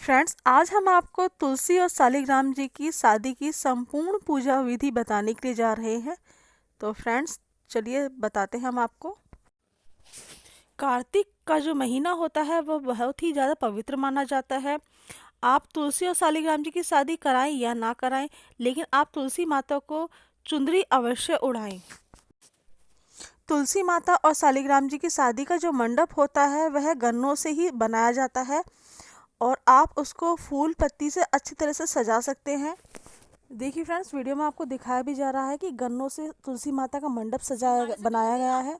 Friends, आज हम आपको तुलसी और सालिग्राम जी की शादी की संपूर्ण पूजा विधि बताने के लिए जा रहे हैं। तो फ्रेंड्स, चलिए बताते हैं हम आपको। कार्तिक का जो महीना होता है वह बहुत ही ज़्यादा पवित्र माना जाता है। आप तुलसी और सालिग्राम जी की शादी कराएं या ना कराएं, लेकिन आप तुलसी माता को चुंदरी अवश्य उड़ाएं। तुलसी माता और सालिग्राम जी की शादी का जो मंडप होता है वह गन्नों से ही बनाया जाता है और आप उसको फूल पत्ती से अच्छी तरह से सजा सकते हैं। देखिए फ्रेंड्स, वीडियो में आपको दिखाया भी जा रहा है कि गन्नों से तुलसी माता का मंडप सजाया बनाया गया है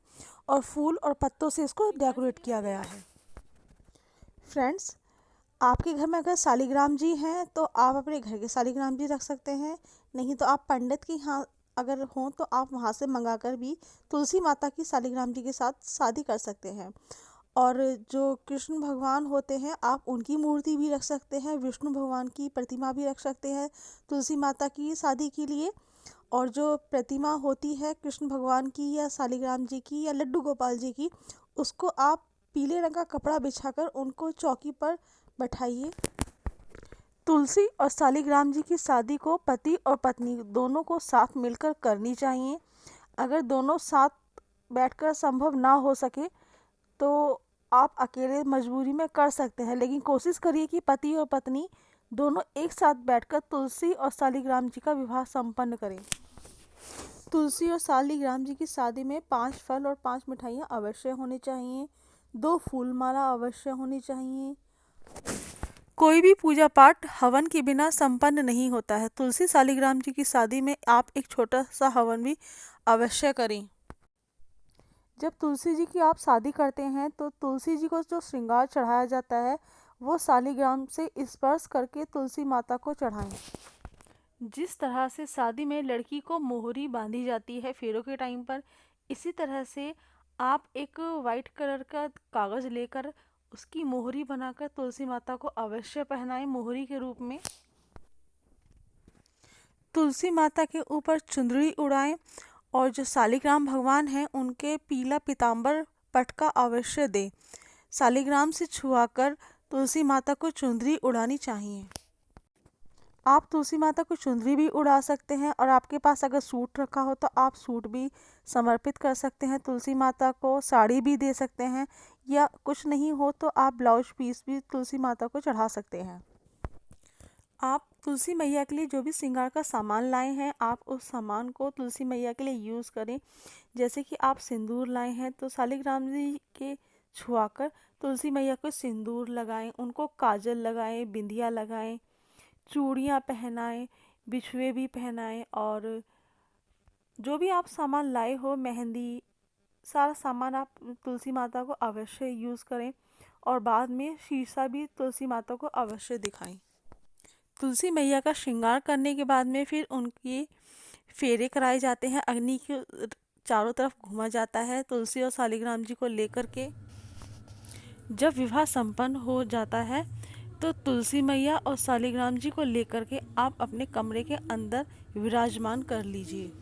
और फूल और पत्तों से इसको डेकोरेट किया गया है। फ्रेंड्स, आपके घर में अगर सालिग्राम जी हैं तो आप अपने घर के सालिग्राम जी रख सकते हैं, नहीं तो आप पंडित की यहाँ अगर हों तो आप वहाँ से मंगाकर भी तुलसी माता की सालिग्राम जी के साथ शादी कर सकते हैं। और जो कृष्ण भगवान होते हैं आप उनकी मूर्ति भी रख सकते हैं, विष्णु भगवान की प्रतिमा भी रख सकते हैं तुलसी माता की शादी के लिए। और जो प्रतिमा होती है कृष्ण भगवान की या सालिग्राम जी की या लड्डू गोपाल जी की, उसको आप पीले रंग का कपड़ा बिछाकर उनको चौकी पर बैठाइए। तुलसी और सालिग्राम जी की शादी को पति और पत्नी दोनों को साथ मिलकर करनी चाहिए। अगर दोनों साथ बैठकर संभव ना हो सके तो आप अकेले मजबूरी में कर सकते हैं, लेकिन कोशिश करिए कि पति और पत्नी दोनों एक साथ बैठकर तुलसी और सालिग्राम जी का विवाह संपन्न करें। तुलसी और सालिग्राम जी की शादी में 5 फल और 5 मिठाइयाँ अवश्य होनी चाहिए। 2 फूल माला अवश्य होनी चाहिए। कोई भी पूजा पाठ हवन के बिना संपन्न नहीं होता है। तुलसी सालिग्राम जी की शादी में आप एक छोटा सा हवन भी अवश्य करें। जब तुलसी जी की आप शादी करते हैं तो तुलसी जी को जो श्रृंगार चढ़ाया जाता है वो सालिग्राम से स्पर्श करके तुलसी माता को चढ़ाएं। जिस तरह से शादी में लड़की को मोहरी बांधी जाती है फेरों के टाइम पर, इसी तरह से आप एक वाइट कलर का कागज़ लेकर उसकी मोहरी बनाकर तुलसी माता को अवश्य पहनाएं मोहरी के रूप में। तुलसी माता के ऊपर चुंदड़ी उड़ाएं और जो सालिग्राम भगवान हैं उनके पीला पीताम्बर पटका अवश्य दें। सालिग्राम से छुआकर तुलसी माता को चुंदरी उड़ानी चाहिए। आप तुलसी माता को चुंदरी भी उड़ा सकते हैं और आपके पास अगर सूट रखा हो तो आप सूट भी समर्पित कर सकते हैं तुलसी माता को, साड़ी भी दे सकते हैं, या कुछ नहीं हो तो आप ब्लाउज पीस भी तुलसी माता को चढ़ा सकते हैं। आप तुलसी मैया के लिए जो भी श्रृंगार का सामान लाए हैं आप उस सामान को तुलसी मैया के लिए यूज़ करें। जैसे कि आप सिंदूर लाए हैं तो सालिग्राम जी के छुआकर तुलसी मैया को सिंदूर लगाएं, उनको काजल लगाएं, बिंदिया लगाएं, चूड़ियाँ पहनाएं, बिछुए भी पहनाएं, और जो भी आप सामान लाए हो, मेहंदी, सारा सामान आप तुलसी माता को अवश्य यूज़ करें और बाद में शीशा भी तुलसी माता को अवश्य दिखाएं। तुलसी मैया का श्रृंगार करने के बाद में फिर उनके फेरे कराए जाते हैं, अग्नि के चारों तरफ घूमा जाता है तुलसी और सालिग्राम जी को लेकर के। जब विवाह संपन्न हो जाता है तो तुलसी मैया और सालिग्राम जी को लेकर के आप अपने कमरे के अंदर विराजमान कर लीजिए।